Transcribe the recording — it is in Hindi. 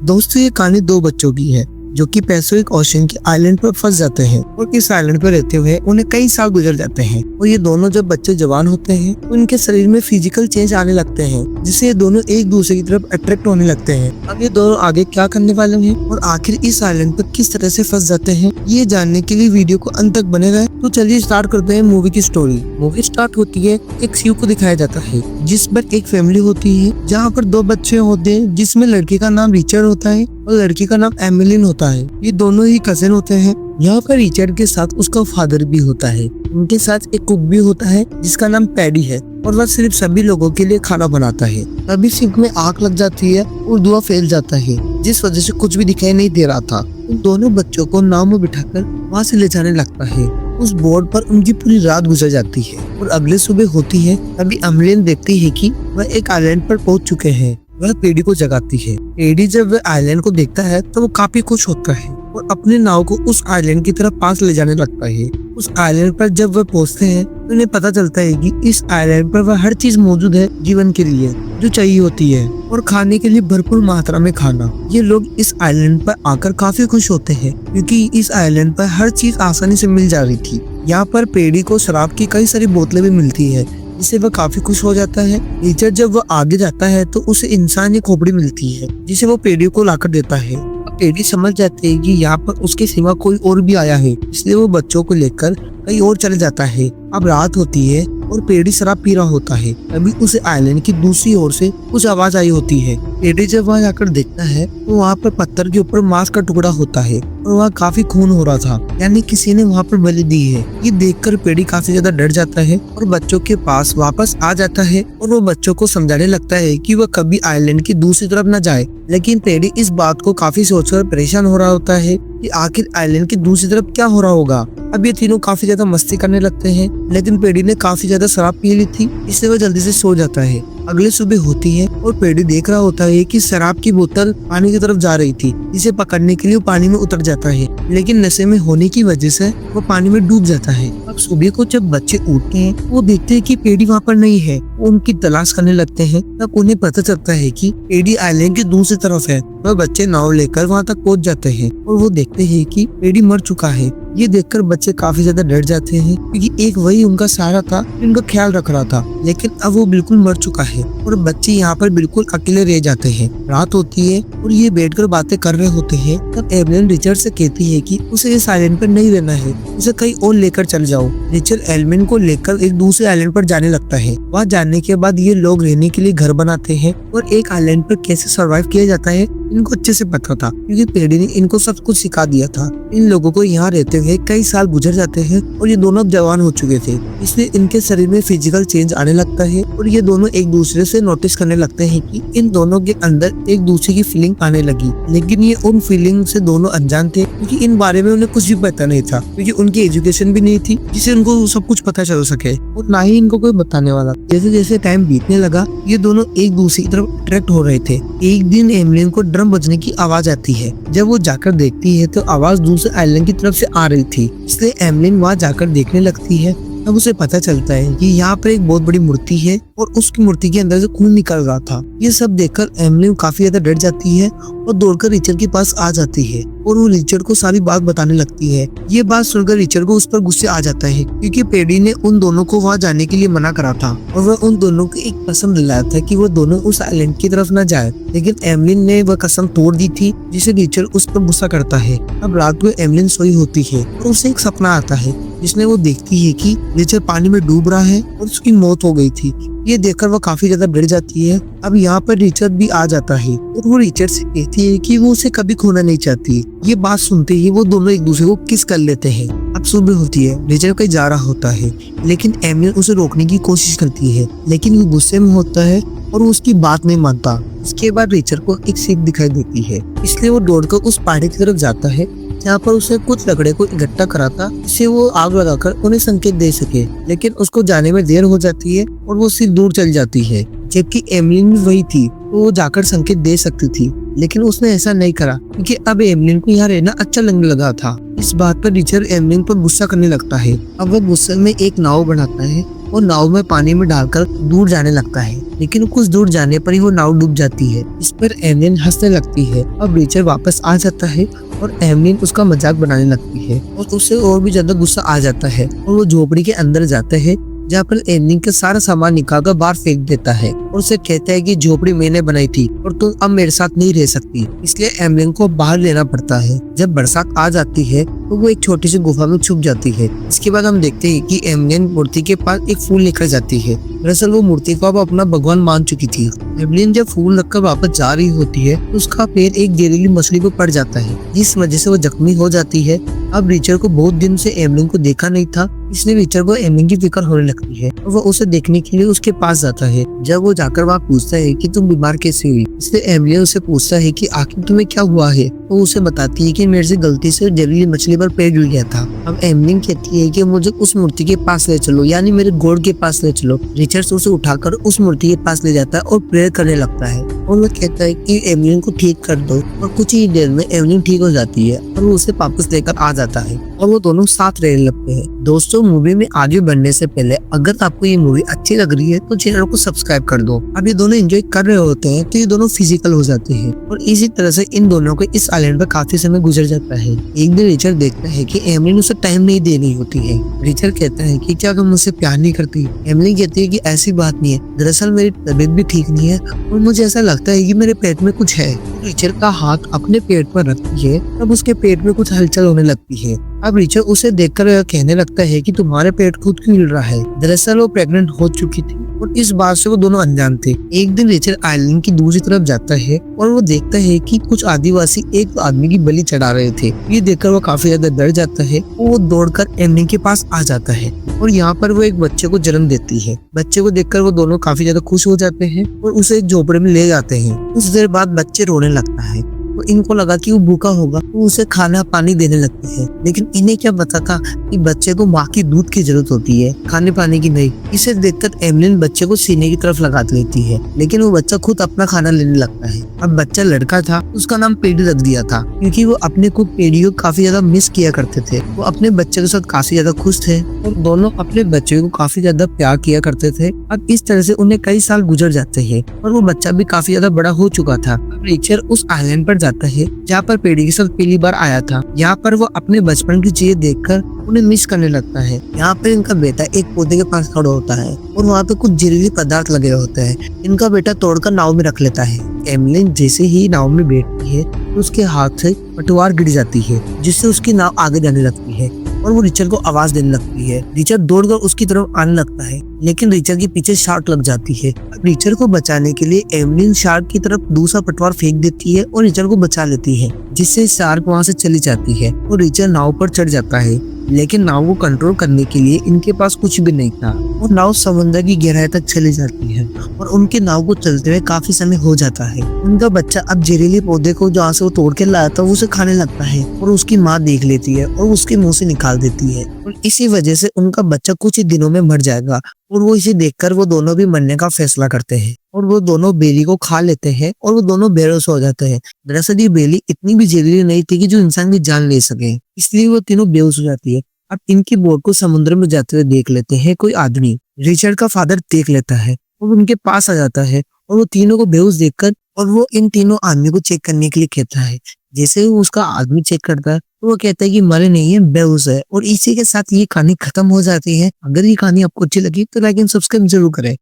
दोस्तों, ये कहानी दो बच्चों की है जो कि पैसिफिक ओशन के आइलैंड पर फंस जाते हैं और इस आइलैंड पर रहते हुए उन्हें कई साल गुजर जाते हैं। और ये दोनों जब बच्चे जवान होते हैं तो उनके शरीर में फिजिकल चेंज आने लगते हैं, जिससे ये दोनों एक दूसरे की तरफ अट्रैक्ट होने लगते हैं। अब ये दोनों आगे क्या करने वाले हैं और आखिर इस आइलैंड पर किस तरह से फंस जाते हैं, ये जानने के लिए वीडियो को अंत तक बने रहे। तो चलिए स्टार्ट करते हैं मूवी की स्टोरी। मूवी स्टार्ट होती है एक सीव को दिखाया जाता है जिस पर एक फैमिली होती है जहाँ पर दो बच्चे होते हैं, जिसमें लड़के का नाम रिचर्ड होता है और लड़की का नाम एमिलिन होता है। ये दोनों ही कजिन होते हैं। यहाँ पर रिचर्ड के साथ उसका फादर भी होता है। उनके साथ एक कुक भी होता है जिसका नाम पैडी है और वह सिर्फ सभी लोगों के लिए खाना बनाता है। तभी सिंक में आग लग जाती है और धुआं फैल जाता है, जिस वजह से कुछ भी दिखाई नहीं दे रहा था। उन दोनों बच्चों को नाव में बिठाकर वहाँ से ले जाने लगता है। उस बोर्ड पर उनकी पूरी रात गुजर जाती है और अगले सुबह होती है तभी एमिलिन देखती है कि वह एक आइलैंड पर पहुंच चुके हैं। वह पेडी को जगाती है। पेडी जब वह आइलैंड को देखता है तो वो काफी खुश होता है और अपने नाव को उस आइलैंड की तरफ पास ले जाने लगता है। उस आइलैंड पर जब वह पहुंचते हैं तो उन्हें पता चलता है कि इस आइलैंड पर वह हर चीज मौजूद है जीवन के लिए जो चाहिए होती है और खाने के लिए भरपूर मात्रा में खाना। ये लोग इस आइलैंड पर आकर काफी खुश होते हैं क्योंकि इस आइलैंड पर हर चीज आसानी से मिल जा रही थी। यहाँ पर पेडी को शराब की कई सारी बोतलें भी मिलती है, जिससे वह काफी खुश हो जाता है। रिचर्ड जब वह आगे जाता है तो उसे इंसानी खोपड़ी मिलती है जिसे वो पेडी को लाकर देता है। पेडी समझ जाते हैं कि यहाँ पर उसके सिवा कोई और भी आया है, इसलिए वो बच्चों को लेकर कहीं और चले जाता है। अब रात होती है और पेडी शराब पी रहा होता है। तभी उसे आइलैंड की दूसरी ओर से कुछ आवाज आई होती है। पेडी जब वहाँ जाकर देखता है तो वहाँ पर पत्थर के ऊपर मांस का टुकड़ा होता है और वहाँ काफी खून हो रहा था, यानी किसी ने वहाँ पर बलि दी है। ये देखकर पेडी काफी ज्यादा डर जाता है और बच्चों के पास वापस आ जाता है और वो बच्चों को समझाने लगता है कि वह कभी आइलैंड की दूसरी तरफ न जाए। लेकिन पेडी इस बात को काफी सोचकर परेशान हो रहा होता है कि आखिर आइलैंड की दूसरी तरफ क्या हो रहा होगा। अब ये तीनों काफी ज्यादा मस्ती करने लगते हैं, लेकिन पेडी ने काफी ज्यादा शराब पी ली थी, इसलिए वह जल्दी से सो जाता है। अगले सुबह होती है और पेडी देख रहा होता है कि शराब की बोतल पानी की तरफ जा रही थी। इसे पकड़ने के लिए वो पानी में उतर जाता है, लेकिन नशे में होने की वजह से वो पानी में डूब जाता है। अब सुबह को जब बच्चे उठते हैं वो देखते हैं कि पेडी वहाँ पर नहीं है। वो उनकी तलाश करने लगते हैं। तब उन्हें पता चलता है कि पेडी आइलैंड की दूसरी तरफ है। वह बच्चे नाव लेकर वहाँ तक पहुँच जाते हैं और वो देखते हैं कि पेडी मर चुका है। ये देखकर बच्चे काफी ज्यादा डर जाते हैं क्योंकि एक वही उनका सहारा था, इनका ख्याल रख रहा था, लेकिन अब वो बिल्कुल मर चुका है और बच्चे यहाँ पर बिल्कुल अकेले रह जाते हैं। रात होती है और ये बैठकर बातें कर रहे होते हैं। तब एमिलिन रिचर्ड से कहती है कि उसे इस आइलैंड पर नहीं रहना है, उसे कहीं और लेकर चल जाओ। रिचर्ड एमिलिन को लेकर एक दूसरे आइलैंड पर जाने लगता है। वहाँ जाने के बाद ये लोग रहने के लिए घर बनाते हैं और एक आइलैंड पर कैसे सर्वाइव किया जाता है इनको अच्छे से पता था क्योंकि पेडी ने इनको सब कुछ सिखा दिया था। इन लोगों को यहाँ रहते हुए कई साल गुजर जाते हैं और ये दोनों जवान हो चुके थे, इसलिए इनके शरीर में फिजिकल चेंज आने लगता है और ये दोनों एक दूसरे से नोटिस करने लगते हैं कि इन दोनों के अंदर एक दूसरे की फीलिंग आने लगी। लेकिन ये उन फीलिंग से दोनों अनजान थे क्योंकि इन बारे में उन्हें कुछ भी पता नहीं था, क्योंकि उनकी एजुकेशन भी नहीं थी जिससे उनको सब कुछ पता चल सके और ना ही इनको कोई बताने वाला। जैसे जैसे टाइम बीतने लगा ये दोनों एक दूसरे की तरफ अट्रैक्ट हो रहे थे। एक दिन एमिलिन को ड्रम बजने की आवाज आती है। जब वो जाकर देखती है तो आवाज दूसरे आइलैंड की तरफ से आ रही थी, इसलिए एमिलिन वहाँ जाकर देखने लगती है। तब उसे पता चलता है कि यहाँ पर एक बहुत बड़ी मूर्ति है और उसकी मूर्ति के अंदर से खून निकल रहा था। ये सब देखकर एमिलिन काफी ज्यादा डर जाती है और दौड़कर रिचर्ड के पास आ जाती है और वो रिचर्ड को सारी बात बताने लगती है। ये बात सुनकर रिचर्ड को उस पर गुस्से आ जाता है क्योंकि पेडी ने उन दोनों को वहाँ जाने के लिए मना करा था और वह उन दोनों को एक कसम दिलाया था कि वो दोनों उस आइलैंड की तरफ न जाए, लेकिन एमिलिन ने वह कसम तोड़ दी थी, जिसे रिचर्ड उस पर गुस्सा करता है। अब रात को एमिलिन सोई होती है और उसे एक सपना आता है जिसमें वो देखती है कि रिचर्ड पानी में डूब रहा है और उसकी मौत हो गई थी। ये देखकर वो काफी ज्यादा डर जाती है। अब यहाँ पर रिचर्ड भी आ जाता है और वो रिचर्ड से कहती है कि वो उसे कभी खोना नहीं चाहती। ये बात सुनते ही वो दोनों एक दूसरे को किस कर लेते हैं। अब सुबह होती है, रिचर्ड कहीं जा रहा होता है, लेकिन एमिलिन उसे रोकने की कोशिश करती है, लेकिन वो गुस्से में होता है और वो उसकी बात नहीं मानता। इसके बाद रिचर्ड को एक सीख दिखाई देती है, इसलिए वो दौड़कर उस पहाड़ी की तरफ जाता है जहाँ पर उसे कुछ लकड़े को इकट्ठा करा था, जिससे वो आग लगाकर उन्हें संकेत दे सके। लेकिन उसको जाने में देर हो जाती है और वो सिर्फ दूर चली जाती है, जबकि एमिलिन भी वही थी, तो वो जाकर संकेत दे सकती थी, लेकिन उसने ऐसा नहीं करा क्योंकि अब एमिलिन को यहाँ रहना अच्छा लगने लगा था। इस बात पर रिचर्ड एमिलिन पर गुस्सा करने लगता है। अब वह गुस्से में एक नाव बनाता है और नाव में पानी में डालकर दूर जाने लगता है, लेकिन कुछ दूर जाने पर ही वो नाव डूब जाती है। इस पर एवलिन हंसने लगती है। अब रिचर्ड वापस आ जाता है और एवलिन उसका मजाक बनाने लगती है और उसे और भी ज्यादा गुस्सा आ जाता है और वो झोपड़ी के अंदर जाता है, जहाँ पर एवलिन का सारा सामान निकाल कर बाहर फेंक देता है और उसे कहता है कि झोपड़ी मैंने बनाई थी और तुम अब मेरे साथ नहीं रह सकती। इसलिए एवलिन को बाहर लेना पड़ता है। जब बरसात आ जाती है तो वो एक छोटी सी गुफा में छुप जाती है। इसके बाद हम देखते हैं कि एवलिन मूर्ति के पास एक फूल लेकर जाती है। दरअसल वो मूर्ति को अब अपना भगवान मान चुकी थी। एवलिन जब फूल रखकर वापस जा रही होती है तो उसका पैर एक जहरीली मछली पर पड़ जाता है, जिस वजह से वो जख्मी हो जाती है। अब रिचर्ड को बहुत दिन से एवलिन को देखा नहीं था, इसलिए रिचर्ड को एवलिन की फिक्र होने लगती है और वो उसे देखने के लिए उसके पास जाता है। जब वो जाकर वहाँ पूछता है कि तुम बीमार कैसे हुई, इसलिए एवलिन उसे पूछता है कि आखिर तुम्हें क्या हुआ है। वो उसे बताती है कि मेरे से गलती से जहरीली मछली पर पैर जुड़ गया था। अब एवलिन कहती है कि मुझे उस मूर्ति के पास ले चलो, यानी मेरे गॉड के पास ले चलो। रिचर्ड उसे उठाकर उस मूर्ति के पास ले जाता है और प्रेयर करने लगता है और वो कहता है कि एवलिन को ठीक कर दो और कुछ ही देर में एवलिन ठीक हो जाती है और वो उसे वापस लेकर आ जाता है और वो दोनों साथ रहने लगते हैं। दोस्तों, मूवी में आगे बढ़ने से पहले अगर आपको ये मूवी अच्छी लग रही है तो चैनल को सब्सक्राइब कर दो। अब ये दोनों एंजॉय कर रहे होते हैं तो ये दोनों फिजिकल हो जाते हैं और इसी तरह से इन दोनों को इस आइलैंड पर काफी समय गुजर जाता है। एक दिन रिचर्ड देखता है कि एवलिन उसे टाइम नहीं दे रही होती है। रिचर्ड कहता है कि क्या तुम मुझसे प्यार नहीं करती? एवलिन कहती है कि ऐसी बात नहीं है, दरअसल मेरी तबीयत भी ठीक नहीं है और मुझे ऐसा लगता है कि मेरे पेट में कुछ है। रिचर्ड का हाथ अपने पेट पर रखती है, तब उसके पेट में कुछ हलचल होने लगती है। अब रिचर्ड उसे देखकर कहने लगता है कि तुम्हारे पेट खुद क्यों हिल रहा है। दरअसल वो प्रेग्नेंट हो चुकी थी और इस बात से वो दोनों अनजान थे। एक दिन रिचर्ड आइलैंड की दूसरी तरफ जाता है और वो देखता है कि कुछ आदिवासी एक आदमी की बलि चढ़ा रहे थे। ये देखकर वो काफी ज्यादा डर जाता है और वो दौड़कर एवलिन के पास आ जाता है और यहाँ पर वो एक बच्चे को जन्म देती है। बच्चे को देखकर वो दोनों काफी ज्यादा खुश हो जाते हैं और उसे एक झोपड़े में ले जाते हैं। कुछ देर बाद बच्चे रोने लगता है तो इनको लगा कि वो भूखा होगा, तो उसे खाना पानी देने लगते हैं। लेकिन इन्हें क्या पता था कि बच्चे को माँ की दूध की जरूरत होती है, खाने पानी की नहीं। इसे देखकर एवलिन बच्चे को सीने की तरफ लगा लेती है, लेकिन वो बच्चा खुद अपना खाना लेने लगता है। अब बच्चा लड़का था, उसका नाम पेडी रख दिया था क्योंकि वो अपने को पेडी को काफी ज्यादा मिस किया करते थे। वो अपने बच्चे के साथ काफी ज्यादा खुश थे और दोनों अपने बच्चे को काफी ज्यादा प्यार किया करते थे। अब इस तरह से उन्हें कई साल गुजर जाते हैं और वो बच्चा भी काफी ज्यादा बड़ा हो चुका था। अब रिचर्ड उस आइलैंड पर जाता है जहाँ पर पेडी के साथ पहली बार आया था। यहाँ पर वो अपने बचपन की चीजें देखकर उन्हें मिस करने लगता है। यहाँ पर इनका बेटा एक पौधे के पास खड़ा होता है और वहाँ पे कुछ जहरीली पदार्थ लगे होते हैं। इनका बेटा तोड़कर नाव में रख लेता है। एवलिन जैसे ही नाव में बैठती है तो उसके हाथ से पटवार गिर जाती है, जिससे उसकी नाव आगे जाने लगती है और वो रिचर्ड को आवाज देने लगती है। रिचर्ड दौड़कर उसकी तरफ आने लगता है, लेकिन रिचर्ड के पीछे शार्क लग जाती है। रिचर्ड को बचाने के लिए एवलिन शार्क की तरफ दूसरा पटवार फेंक देती है और रिचर्ड को बचा लेती है, जिससे शार्क वहां से चली जाती है और रिचर्ड नाव पर चढ़ जाता है। लेकिन नाव को कंट्रोल करने के लिए इनके पास कुछ भी नहीं था और नाव समुद्र की गहराई तक चली जाती है और उनके नाव को चलते हुए काफी समय हो जाता है। उनका बच्चा अब जहरीले पौधे को जहाँ से वो तोड़ के लाया था उसे खाने लगता है और उसकी माँ देख लेती है और उसके मुंह से निकाल देती है और इसी वजह से उनका बच्चा कुछ ही दिनों में मर जाएगा। और वो इसे देखकर वो दोनों भी मरने का फैसला करते हैं और वो दोनों बेली को खा लेते हैं और वो दोनों बेहोश हो जाते हैं। दरअसल ये बेली इतनी भी जहरीली नहीं थी कि जो इंसान की जान ले सके, इसलिए वो तीनों बेहोश हो जाती है। अब इनकी बोट को समुद्र में जाते हुए देख लेते हैं कोई आदमी। रिचर्ड का फादर देख लेता है और उनके पास आ जाता है और वो तीनों को बेहोश देखकर और वो इन तीनों आदमी को चेक करने के लिए कहता है। जैसे वो उसका आदमी चेक करता है तो वो कहता है कि मरे नहीं है, बेहोश है। और इसी के साथ ये कहानी खत्म हो जाती है। अगर ये कहानी आपको अच्छी लगी तो लाइक एंड सब्सक्राइब जरूर करें।